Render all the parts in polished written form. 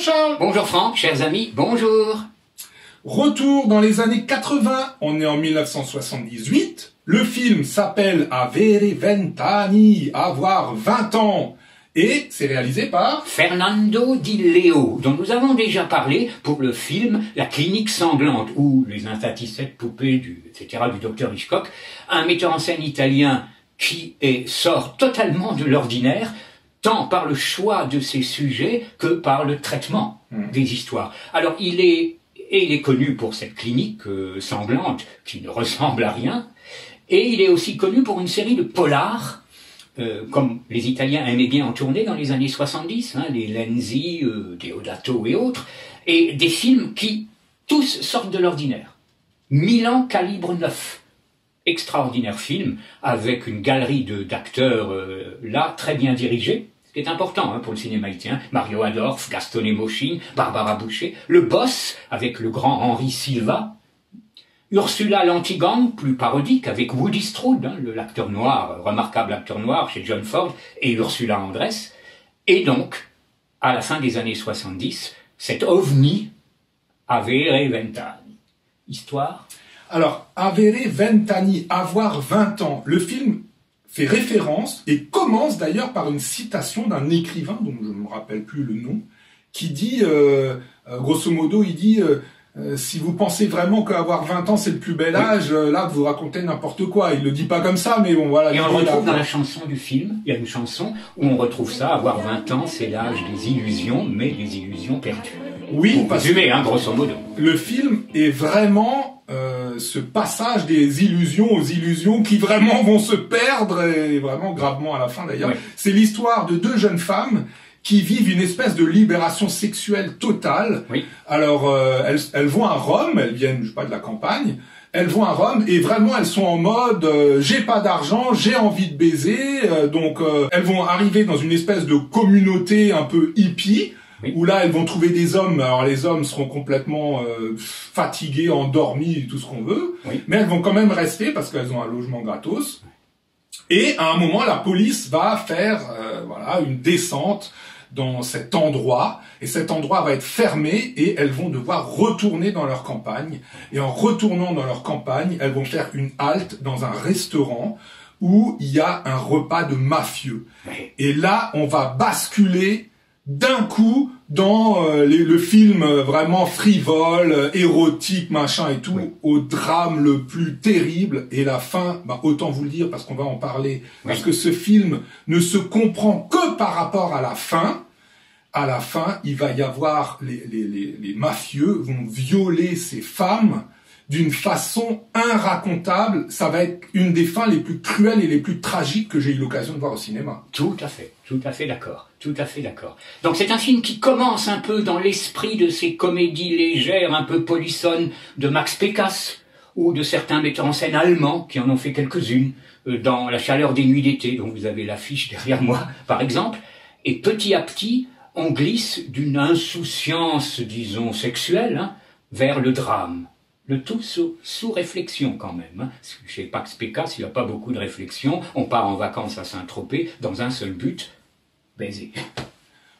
Charles. Bonjour Franck, chers amis, bonjour. Retour dans les années 80, on est en 1978. Le film s'appelle Avere vent'anni, avoir 20 ans. Et c'est réalisé par Fernando Di Leo, dont nous avons déjà parlé pour le film La clinique sanglante, ou Les insatisfaites poupées, etc. du docteur Hitchcock, un metteur en scène italien qui sort totalement de l'ordinaire, tant par le choix de ses sujets que par le traitement des histoires. Alors il est connu pour cette clinique sanglante qui ne ressemble à rien, et il est aussi connu pour une série de polars, comme les Italiens aimaient bien en tourner dans les années 70, les Lenzi, Deodato et autres, et des films qui tous sortent de l'ordinaire. Milan calibre 9, extraordinaire film, avec une galerie d'acteurs là très bien dirigés, ce qui est important pour le cinéma italien. Mario Adorf, Gastone Moschin, Barbara Boucher, le boss avec le grand Henri Silva, Ursula l'anti-gang, plus parodique, avec Woody Strode, l'acteur noir, remarquable acteur noir chez John Ford, et Ursula Andress. Et donc, à la fin des années 70, cet ovni, Avere vent'anni. Histoire? Alors, Avere vent'anni, avoir 20 ans. Le film fait référence et commence d'ailleurs par une citation d'un écrivain, dont je ne me rappelle plus le nom, qui dit, grosso modo, il dit... si vous pensez vraiment qu'avoir 20 ans c'est le plus bel âge, là vous racontez n'importe quoi. Il le dit pas comme ça, mais bon voilà. Et on le retrouve dans la chanson du film, il y a une chanson où on retrouve ça, avoir 20 ans c'est l'âge des illusions, mais des illusions perdues. Oui, parce que grosso modo. Le film est vraiment ce passage des illusions aux illusions qui vraiment vont se perdre, et vraiment gravement à la fin d'ailleurs. C'est l'histoire de deux jeunes femmes qui vivent une espèce de libération sexuelle totale. Alors, elles vont à Rome, elles viennent, je sais pas, de la campagne, elles vont à Rome et vraiment elles sont en mode j'ai pas d'argent, j'ai envie de baiser, donc elles vont arriver dans une espèce de communauté un peu hippie, où là elles vont trouver des hommes, alors les hommes seront complètement fatigués, endormis, tout ce qu'on veut, mais elles vont quand même rester parce qu'elles ont un logement gratos. Et à un moment, la police va faire une descente dans cet endroit, et cet endroit va être fermé, et elles vont devoir retourner dans leur campagne. Et en retournant dans leur campagne, elles vont faire une halte dans un restaurant où il y a un repas de mafieux. Et là, on va basculer d'un coup dans le film vraiment frivole, érotique, machin et tout, au drame le plus terrible. Et la fin, autant vous le dire parce qu'on va en parler, parce que ce film ne se comprend que par rapport à la fin. À la fin, il va y avoir les mafieux vont violer ces femmes d'une façon inracontable. Ça va être une des fins les plus cruelles et les plus tragiques que j'ai eu l'occasion de voir au cinéma. Tout à fait d'accord, tout à fait d'accord. Donc c'est un film qui commence un peu dans l'esprit de ces comédies légères, un peu polissonnes de Max Pécasse, ou de certains metteurs en scène allemands qui en ont fait quelques-unes, dans La chaleur des nuits d'été, dont vous avez l'affiche derrière moi, par exemple. Et petit à petit, on glisse d'une insouciance, disons, sexuelle, vers le drame. Le tout sous réflexion quand même. Chez Max Pécasse, il n'y a pas beaucoup de réflexion. On part en vacances à Saint-Tropez dans un seul but, baiser.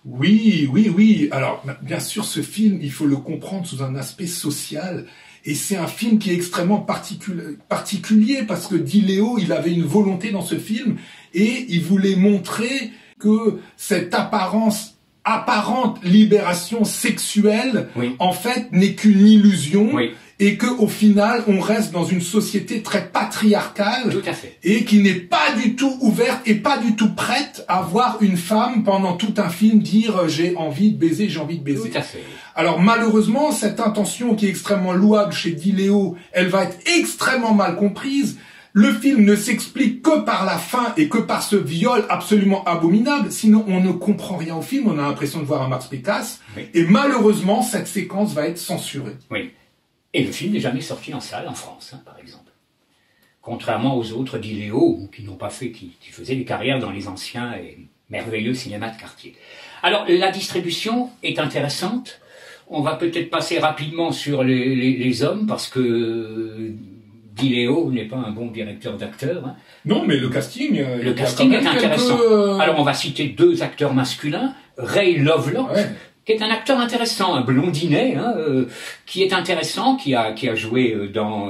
Oui. Alors, bien sûr, ce film, il faut le comprendre sous un aspect social. Et c'est un film qui est extrêmement particulier parce que Di Leo, il avait une volonté dans ce film et il voulait montrer que cette apparente libération sexuelle, en fait, n'est qu'une illusion. Et que au final, on reste dans une société très patriarcale, et qui n'est pas du tout ouverte et pas du tout prête à voir une femme pendant tout un film dire j'ai envie de baiser, j'ai envie de baiser. Alors malheureusement, cette intention qui est extrêmement louable chez Di Leo, elle va être extrêmement mal comprise. Le film ne s'explique que par la fin et que par ce viol absolument abominable. Sinon, on ne comprend rien au film. On a l'impression de voir un Max Pécasse. Et malheureusement, cette séquence va être censurée. Et le film n'est jamais sorti en salle en France, par exemple. Contrairement aux autres Di Leo, qui n'ont pas fait, qui faisaient des carrières dans les anciens et merveilleux cinémas de quartier. Alors, la distribution est intéressante. On va peut-être passer rapidement sur les hommes, parce que Di Leo n'est pas un bon directeur d'acteurs. Non, mais le casting... le casting est intéressant. Alors, on va citer deux acteurs masculins. Ray Lovelock, qui est un acteur intéressant, un blondinet, hein, qui est intéressant, qui a joué dans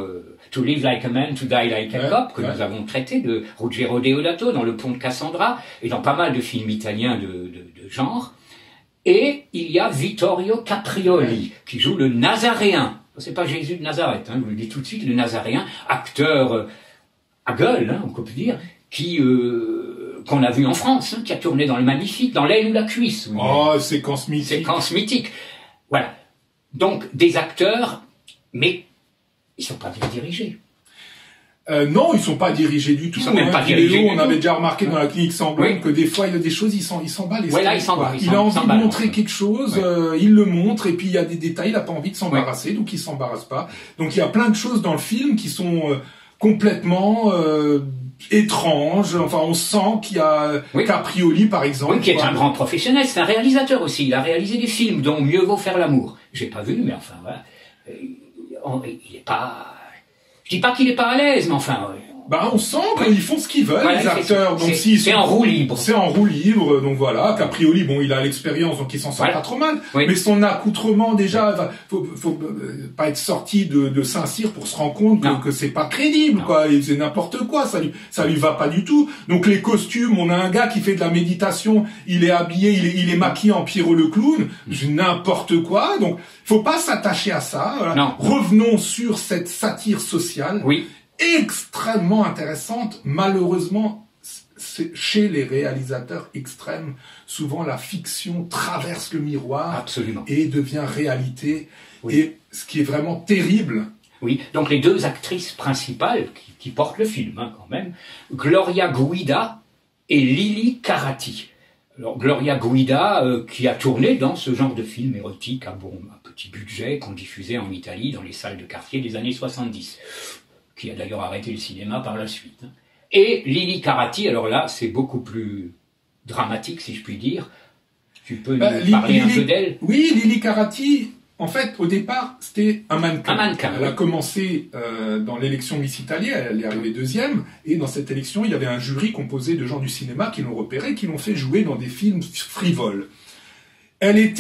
To Live Like a Man, To Die Like a Cop, que nous avons traité, de Ruggero Deodato, dans Le Pont de Cassandra, et dans pas mal de films italiens de genre. Et il y a Vittorio Caprioli, qui joue le Nazaréen. C'est pas Jésus de Nazareth, hein, je vous le dis tout de suite, le Nazaréen, acteur à gueule, hein, on peut dire, qu'on a vu en France, hein, qui a tourné dans Le Magnifique, dans L'aile ou la cuisse. Oh, séquence mythique. Séquence mythique. Voilà. Donc, des acteurs, mais ils sont pas bien dirigés. Non, ils sont pas dirigés du tout. Ils sont même pas dirigés. On avait déjà remarqué dans la clinique sanglante que des fois il y a des choses, il s'en bat les steaks. Voilà, il a envie de montrer quelque chose, il le montre, et puis il y a des détails, il a pas envie de s'embarrasser, donc il s'embarrasse pas. Donc il y a plein de choses dans le film qui sont complètement étranges. Enfin, on sent qu'il y a Caprioli, par exemple. Oui, qui est un grand professionnel. C'est un réalisateur aussi. Il a réalisé des films dont Mieux vaut faire l'amour. J'ai pas vu, mais enfin, voilà. Il est pas... Je dis pas qu'il est pas à l'aise, mais enfin... Bah, on sent qu'ils font ce qu'ils veulent, les acteurs. Donc, c'est en roue libre. C'est en roue libre. Donc voilà. Caprioli, bon, il a l'expérience, donc il s'en sort pas trop mal. Oui. Mais son accoutrement, déjà, faut pas être sorti de Saint-Cyr pour se rendre compte que c'est pas crédible, quoi. C'est n'importe quoi. Ça lui va pas du tout. Donc, les costumes, on a un gars qui fait de la méditation, il est habillé, il est maquillé en Pierrot le clown. N'importe quoi. Donc, faut pas s'attacher à ça. Voilà. Non. Revenons sur cette satire sociale. Oui. Extrêmement intéressante. Malheureusement, chez les réalisateurs extrêmes, souvent la fiction traverse le miroir. Absolument. Et devient réalité. Oui. Et ce qui est vraiment terrible. Oui, donc les deux actrices principales qui portent le film, hein, quand même, Gloria Guida et Lili Carati. Alors, Gloria Guida, qui a tourné dans ce genre de film érotique à un petit budget qu'on diffusait en Italie dans les salles de quartier des années 70. Qui a d'ailleurs arrêté le cinéma par la suite. Et Lili Carati, alors là, c'est beaucoup plus dramatique, si je puis dire. Tu peux nous parler un peu d'elle? Oui, Lili Carati, en fait, au départ, c'était un mannequin. Un mannequin. Elle a commencé dans l'élection Miss Italie, elle est arrivée deuxième, et dans cette élection, il y avait un jury composé de gens du cinéma qui l'ont repérée, qui l'ont fait jouer dans des films frivoles. Elle et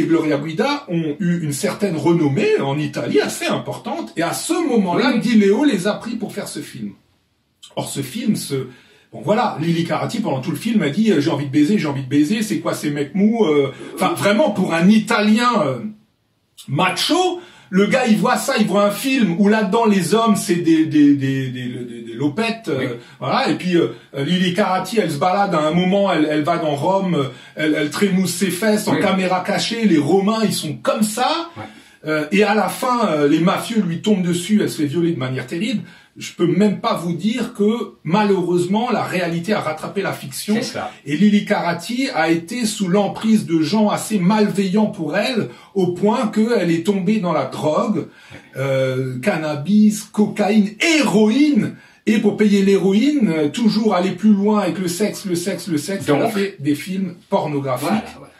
Gloria Guida ont eu une certaine renommée en Italie assez importante, et à ce moment-là, Di Leo les a pris pour faire ce film. Or, ce film, bon voilà, Lili Carati, pendant tout le film, a dit j'ai envie de baiser, c'est quoi ces mecs mous Enfin, vraiment, pour un Italien macho, le gars, il voit ça, il voit un film où là-dedans, les hommes, c'est des lopettes, voilà, et puis Lili Carati, elle se balade à un moment, elle va dans Rome, elle trémousse ses fesses en caméra cachée, les Romains, ils sont comme ça, et à la fin, les mafieux lui tombent dessus, elle se fait violer de manière terrible. Je peux même pas vous dire que, malheureusement, la réalité a rattrapé la fiction. C'est ça. Et Lili Carati a été sous l'emprise de gens assez malveillants pour elle, au point qu'elle est tombée dans la drogue, cannabis, cocaïne, héroïne. Et pour payer l'héroïne, toujours aller plus loin avec le sexe. Donc, elle a fait des films pornographiques. Voilà.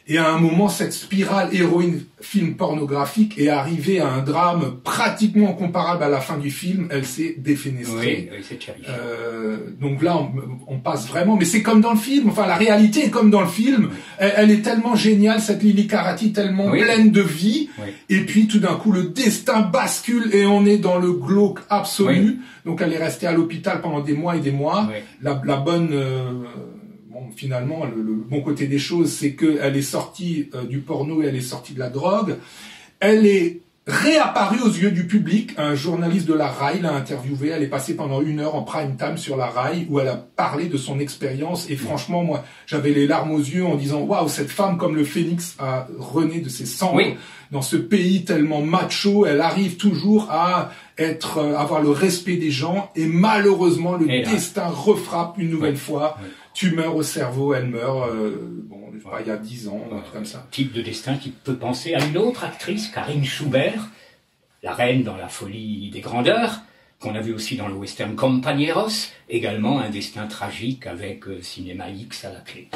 Et à un moment, cette spirale héroïne-film pornographique est arrivée à un drame pratiquement comparable à la fin du film. Elle s'est défenestrée. Oui, c'est terrible. Donc là, on passe vraiment... Mais c'est comme dans le film. Enfin, la réalité est comme dans le film. Elle est tellement géniale, cette Lili Carati, tellement pleine de vie. Oui. Et puis, tout d'un coup, le destin bascule et on est dans le glauque absolu. Oui. Donc, elle est restée à l'hôpital pendant des mois et des mois. Oui. La bonne... finalement, le bon côté des choses, c'est qu'elle est sortie du porno et elle est sortie de la drogue. Elle est réapparue aux yeux du public. Un journaliste de la RAI l'a interviewée. Elle est passée pendant 1 heure en prime time sur la RAI où elle a parlé de son expérience. Et franchement, moi, j'avais les larmes aux yeux en disant « Waouh, cette femme comme le phénix a rené de ses cendres. Dans ce pays tellement macho, elle arrive toujours à avoir le respect des gens. Et malheureusement, le destin refrappe une nouvelle fois. Tumeur au cerveau, elle meurt, il y a 10 ans, un truc comme ça. Type de destin qui peut penser à une autre actrice, Karine Schubert, la reine dans La folie des grandeurs, qu'on a vu aussi dans le western Compañeros, également un destin tragique avec Cinéma X à la clé.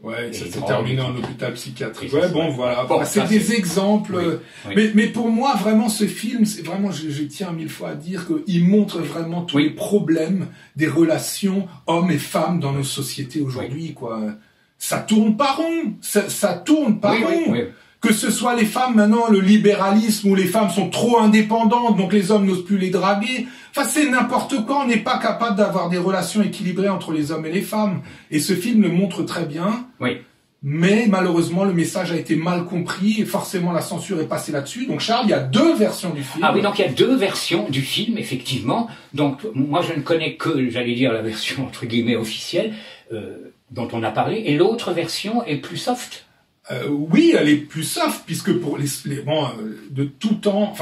Ouais, ça s'est terminé en hôpital psychiatrique. Ouais, bon, voilà. Bon, c'est des exemples. Mais pour moi, vraiment, ce film, c'est vraiment, je tiens 1000 fois à dire qu'il montre vraiment tous les problèmes des relations hommes et femmes dans nos sociétés aujourd'hui, quoi. ça tourne pas rond. Ça tourne pas rond. Oui. Que ce soit les femmes, maintenant, le libéralisme, où les femmes sont trop indépendantes, donc les hommes n'osent plus les draguer. Enfin, c'est n'importe quoi. On n'est pas capable d'avoir des relations équilibrées entre les hommes et les femmes. Et ce film le montre très bien. Oui. Mais malheureusement, le message a été mal compris et forcément la censure est passée là-dessus. Donc Charles, il y a deux versions du film. Ah oui, donc il y a deux versions du film, effectivement. Donc moi je ne connais que, j'allais dire, la version entre guillemets officielle dont on a parlé, et l'autre version est plus soft. Oui, elle est plus soft, puisque pour de tout temps,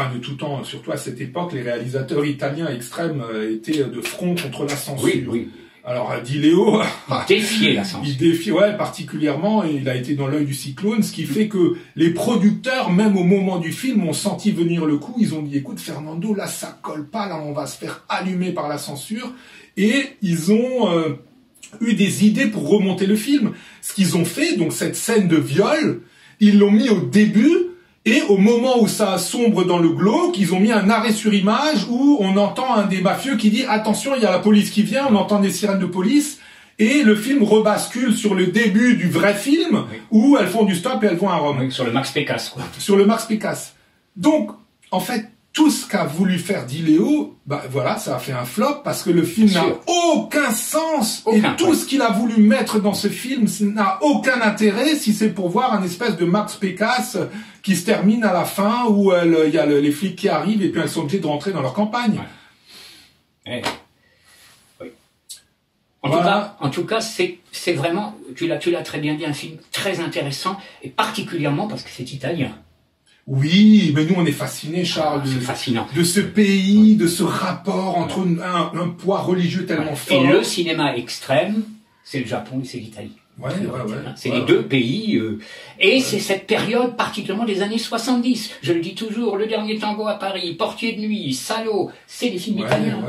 surtout à cette époque, les réalisateurs italiens extrêmes étaient de front contre la censure. Oui. Alors, Di Leo, défier la censure. Il défie, particulièrement, et il a été dans l'œil du cyclone, ce qui fait que les producteurs, même au moment du film, ont senti venir le coup. Ils ont dit, écoute, Fernando, là, ça colle pas, là, on va se faire allumer par la censure. Et ils ont eu des idées pour remonter le film. Ce qu'ils ont fait, donc cette scène de viol, ils l'ont mis au début, et au moment où ça sombre dans le glauque, ils ont mis un arrêt sur image où on entend un des mafieux qui dit « Attention, il y a la police qui vient », on entend des sirènes de police, et le film rebascule sur le début du vrai film, où elles font du stop et elles vont à Rome. Oui, sur le Max Pécasse, quoi. Sur le Max Pécasse. Donc, en fait, tout ce qu'a voulu faire Di Leo, ça a fait un flop parce que le film n'a aucun sens. Et tout ce qu'il a voulu mettre dans ce film n'a aucun intérêt si c'est pour voir un espèce de Max Pécasse qui se termine à la fin où il y a les flics qui arrivent et puis elles sont obligées de rentrer dans leur campagne. Oui. En tout cas, c'est vraiment, tu l'as très bien dit, un film très intéressant et particulièrement parce que c'est italien. Oui, mais nous on est fascinés, Charles, fascinant. De ce pays, de ce rapport entre un poids religieux tellement fort. Et le cinéma extrême, c'est le Japon et c'est l'Italie. C'est les deux pays. Et c'est cette période particulièrement des années 70. Je le dis toujours, Le Dernier Tango à Paris, Portier de nuit, Salo, c'est des films italiens.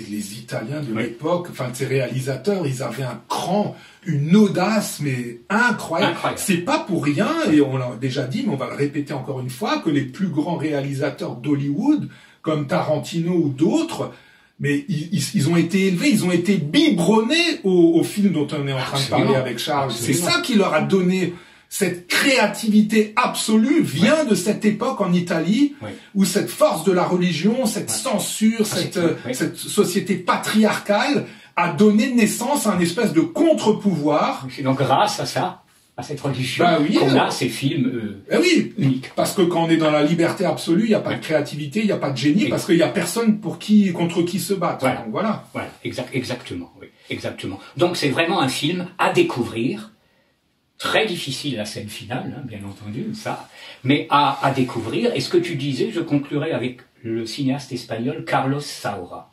Les Italiens de l'époque, enfin de ces réalisateurs, ils avaient un cran, une audace, mais incroyable. C'est pas pour rien, et on l'a déjà dit, mais on va le répéter encore une fois, que les plus grands réalisateurs d'Hollywood, comme Tarantino ou d'autres, mais ils ont été élevés, ils ont été biberonnés au film dont on est en train de parler avec Charles. C'est ça qui leur a donné cette créativité absolue, vient de cette époque en Italie, où cette force de la religion, cette censure, cette société patriarcale a donné naissance à un espèce de contre-pouvoir. C'est donc grâce à ça, à cette religion, qu'on a ces films uniques. Parce que quand on est dans la liberté absolue, il n'y a pas de créativité, il n'y a pas de génie, parce qu'il n'y a personne contre qui se battre. Voilà, donc, voilà. Exactement. Donc c'est vraiment un film à découvrir, très difficile la scène finale, hein, bien entendu, ça, mais à découvrir. Et ce que tu disais, je conclurai avec le cinéaste espagnol Carlos Saura.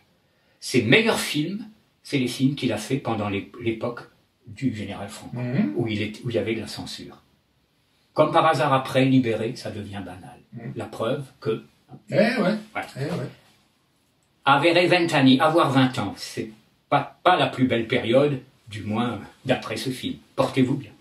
Ses meilleurs films, c'est les films qu'il a fait pendant l'époque du général Franco, où il y avait de la censure. Comme par hasard, après, libéré, ça devient banal. La preuve que... Avere 20 anni, avoir 20 ans, c'est pas la plus belle période, du moins d'après ce film. Portez-vous bien.